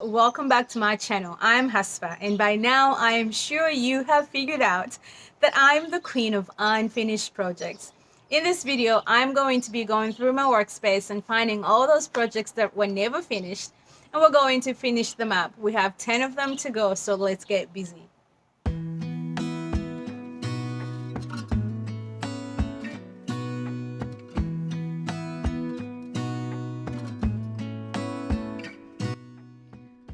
welcome back to my channel. I'm Hasfa, and by now I am sure you have figured out that I'm the queen of unfinished projects. In this video, I'm going to be going through my workspace and finding all those projects that were never finished, and we're going to finish them up. We have 10 of them to go, so let's get busy.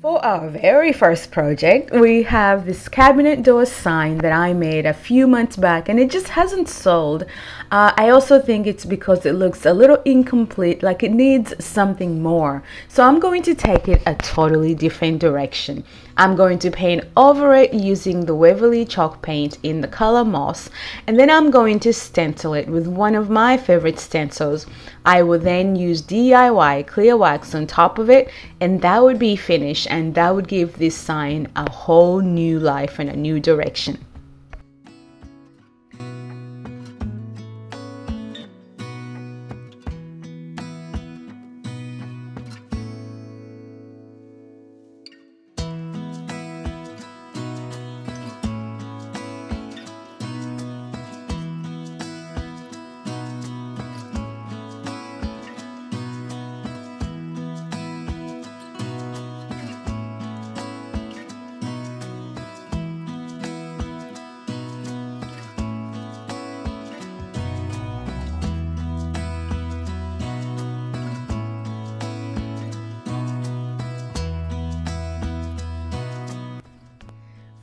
For our very first project, we have this cabinet door sign that I made a few months back, and it just hasn't sold. I also think it's because it looks a little incomplete, like it needs something more. So I'm going to take it a totally different direction. I'm going to paint over it using the Waverly chalk paint in the color moss, and then I'm going to stencil it with one of my favorite stencils. I will then use DIY clear wax on top of it, and that would be finished, and that would give this sign a whole new life and a new direction.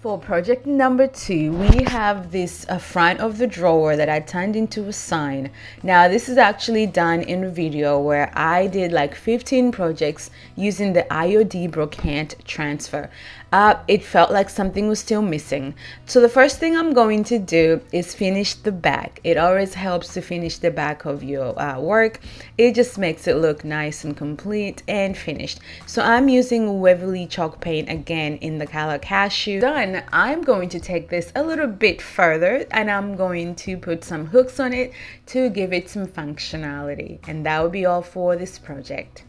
For project number 2, we have this front of the drawer that I turned into a sign. Now this is actually done in a video where I did like 15 projects using the IOD brocante transfer. It felt like something was still missing. So the first thing I'm going to do is finish the back. It always helps to finish the back of your work. It just makes it look nice and complete and finished. So I'm using Waverly chalk paint again in the color cashew. Done. I'm going to take this a little bit further, and I'm going to put some hooks on it to give it some functionality. And that will be all for this project.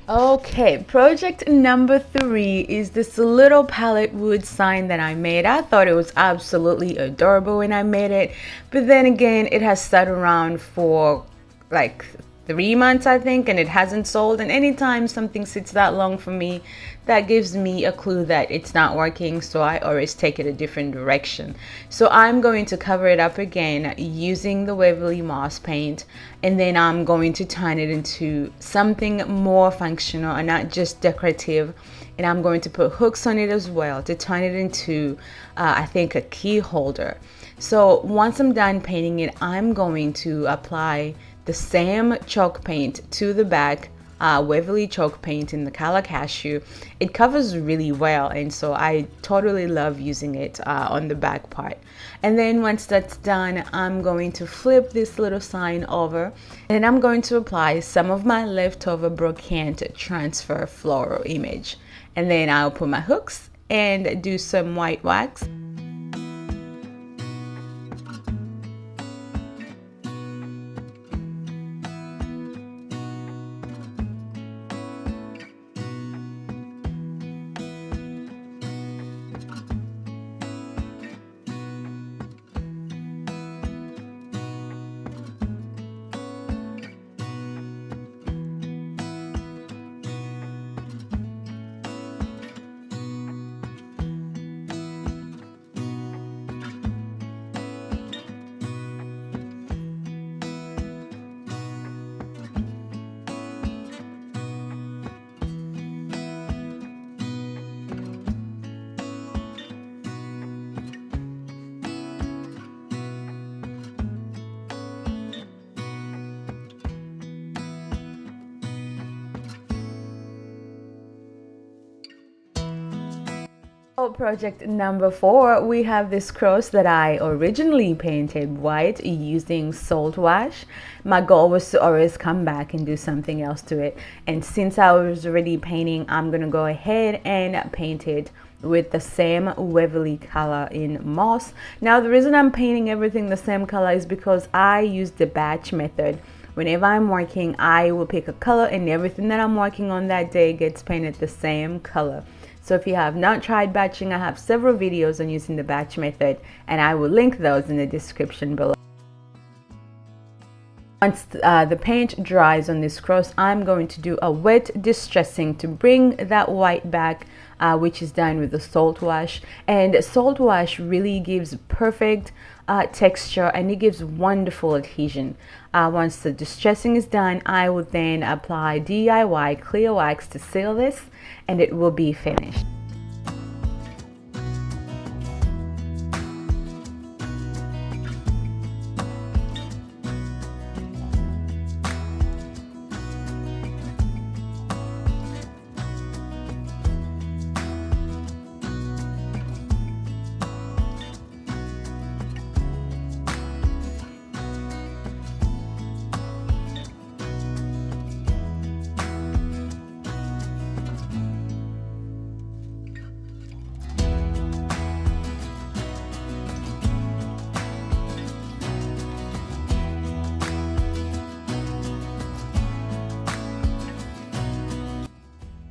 Okay, project number 3 is this little palette wood sign that I made. I thought it was absolutely adorable when I made it, but then again, it has sat around for like 3 months, I think, and it hasn't sold. And anytime something sits that long for me, that gives me a clue that it's not working, so I always take it a different direction. So I'm going to cover it up again using the Waverly moss paint, and then I'm going to turn it into something more functional and not just decorative. And I'm going to put hooks on it as well to turn it into I think a key holder. So once I'm done painting it, I'm going to apply the same chalk paint to the back, Waverly chalk paint in the color cashew. It covers really well, and so I totally love using it on the back part. And then once that's done, I'm going to flip this little sign over, and I'm going to apply some of my leftover brocante transfer floral image. And then I'll put my hooks and do some white wax. For project number 4, we have this cross that I originally painted white using salt wash. My goal was to always come back and do something else to it. And since I was already painting, I'm going to go ahead and paint it with the same Waverly color in moss. Now, the reason I'm painting everything the same color is because I use the batch method. Whenever I'm working, I will pick a color and everything that I'm working on that day gets painted the same color. So if you have not tried batching, I have several videos on using the batch method, and I will link those in the description below. Once the paint dries on this cross, I'm going to do a wet distressing to bring that white back, which is done with the salt wash. And salt wash really gives perfect texture, and it gives wonderful adhesion. Once the distressing is done, I will then apply DIY clear wax to seal this, and it will be finished.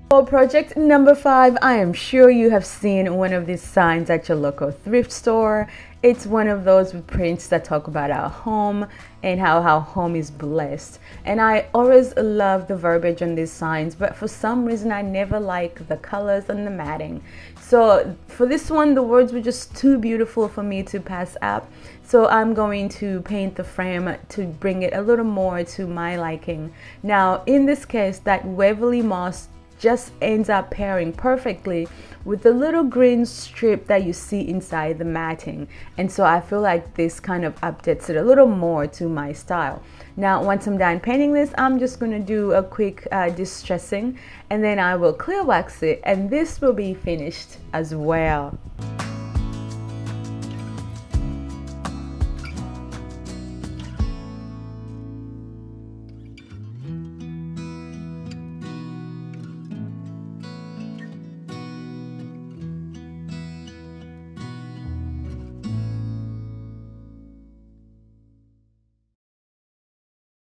For project number 5, I am sure you have seen one of these signs at your local thrift store. It's one of those with prints that talk about our home and how our home is blessed. And I always love the verbiage on these signs, but for some reason I never like the colors and the matting. So for this one, the words were just too beautiful for me to pass up. So I'm going to paint the frame to bring it a little more to my liking. Now, in this case, that Waverly moss just ends up pairing perfectly with the little green strip that you see inside the matting, and so I feel like this kind of updates it a little more to my style. Now, once I'm done painting this, I'm just going to do a quick distressing, and then I will clear wax it, and this will be finished as well.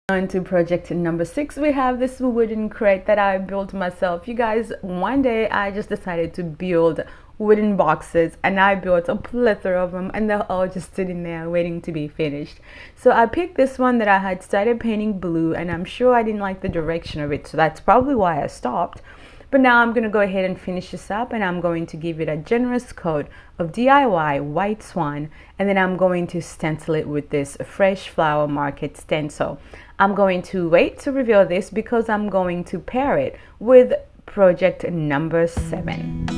On to project number 6, we have this wooden crate that I built myself. You guys, one day I just decided to build wooden boxes, and I built a plethora of them, and they're all just sitting there waiting to be finished. So I picked this one that I had started painting blue, and I'm sure I didn't like the direction of it, so that's probably why I stopped. But now I'm going to go ahead and finish this up, and I'm going to give it a generous coat of DIY White Swan, and then I'm going to stencil it with this Fresh Flower Market stencil. I'm going to wait to reveal this because I'm going to pair it with project number 7.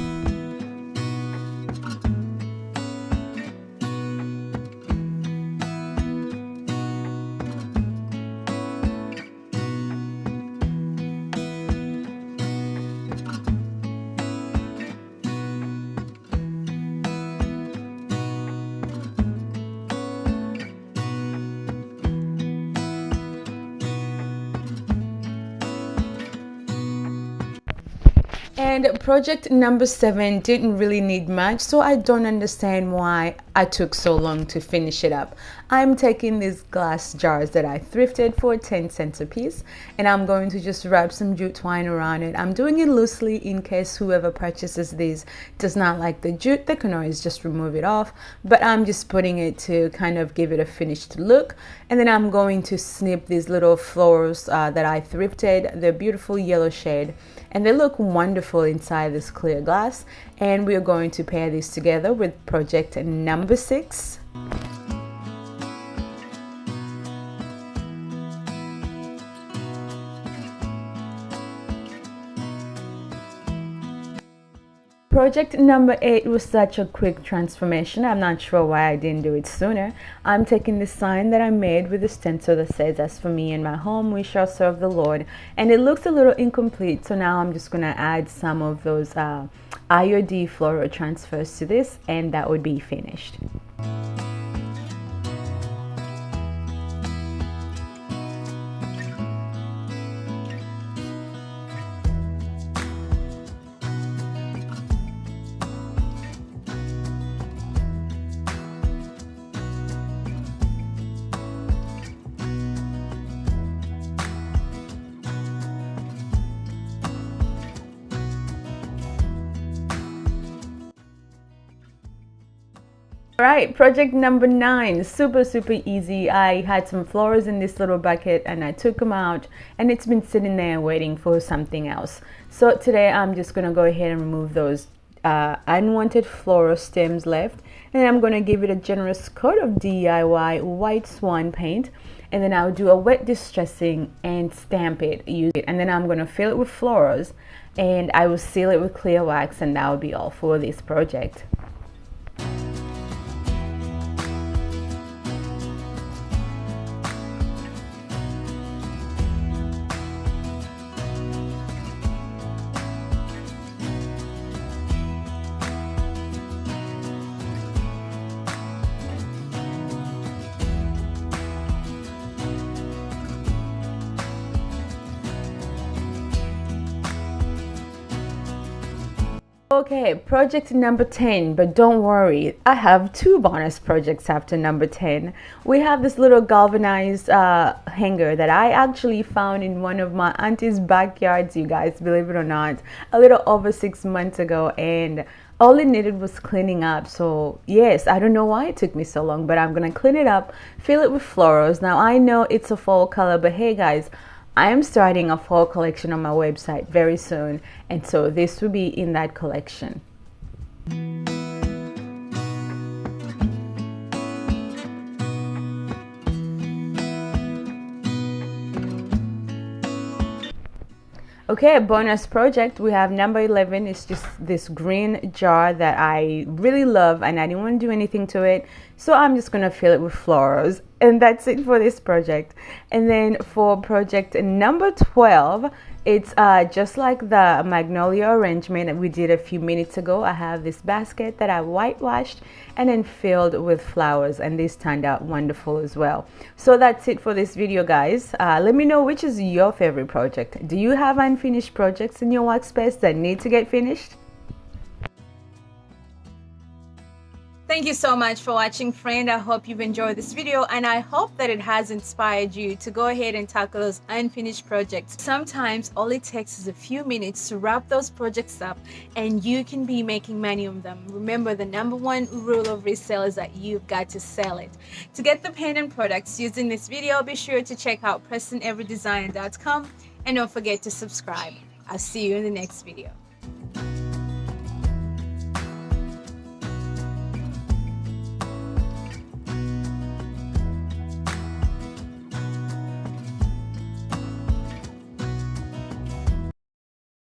And project number 7 didn't really need much, so I don't understand why I took so long to finish it up. I'm taking these glass jars that I thrifted for 10 cents a piece, and I'm going to just wrap some jute twine around it. I'm doing it loosely in case whoever purchases these does not like the jute. They can always just remove it off, but I'm just putting it to kind of give it a finished look. And then I'm going to snip these little florals that I thrifted. They're beautiful yellow shade, and they look wonderful inside this clear glass, and we're going to pair these together with project number 6. Project number 8 was such a quick transformation. I'm not sure why I didn't do it sooner. I'm taking the sign that I made with the stencil that says, "As for me and my home, we shall serve the Lord." And it looks a little incomplete, so now I'm just going to add some of those IOD floral transfers to this, and that would be finished. Right, project number 9, super easy. I had some flowers in this little bucket and I took them out, and it's been sitting there waiting for something else. So today I'm just gonna go ahead and remove those unwanted floral stems left, and then I'm gonna give it a generous coat of DIY white swan paint, and then I'll do a wet distressing and stamp it, use it, and then I'm gonna fill it with florals, and I will seal it with clear wax, and that will be all for this project. Okay, project number 10, but don't worry, I have 2 bonus projects after number 10. We have this little galvanized hanger that I actually found in one of my auntie's backyards, you guys, believe it or not, a little over 6 months ago, and all it needed was cleaning up. So yes, I don't know why it took me so long, but I'm gonna clean it up, fill it with florals. Now I know it's a fall color, but hey guys, I am starting a fall collection on my website very soon, and so this will be in that collection. Okay, bonus project, we have number 11. It's just this green jar that I really love, and I didn't want to do anything to it, so I'm just gonna fill it with florals, and that's it for this project. And then for project number 12, it's just like the magnolia arrangement that we did a few minutes ago. I have this basket that I whitewashed and then filled with flowers, and this turned out wonderful as well. So that's it for this video, guys. Let me know which is your favorite project. Do you have unfinished projects in your workspace that need to get finished? Thank you so much for watching, friend. I hope you've enjoyed this video, and I hope that it has inspired you to go ahead and tackle those unfinished projects. Sometimes all it takes is a few minutes to wrap those projects up, and you can be making money on them. Remember, the #1 rule of resale is that you've got to sell it. To get the pendant products used in this video, be sure to check out PrestonAveryDesign.com, and don't forget to subscribe. I'll see you in the next video.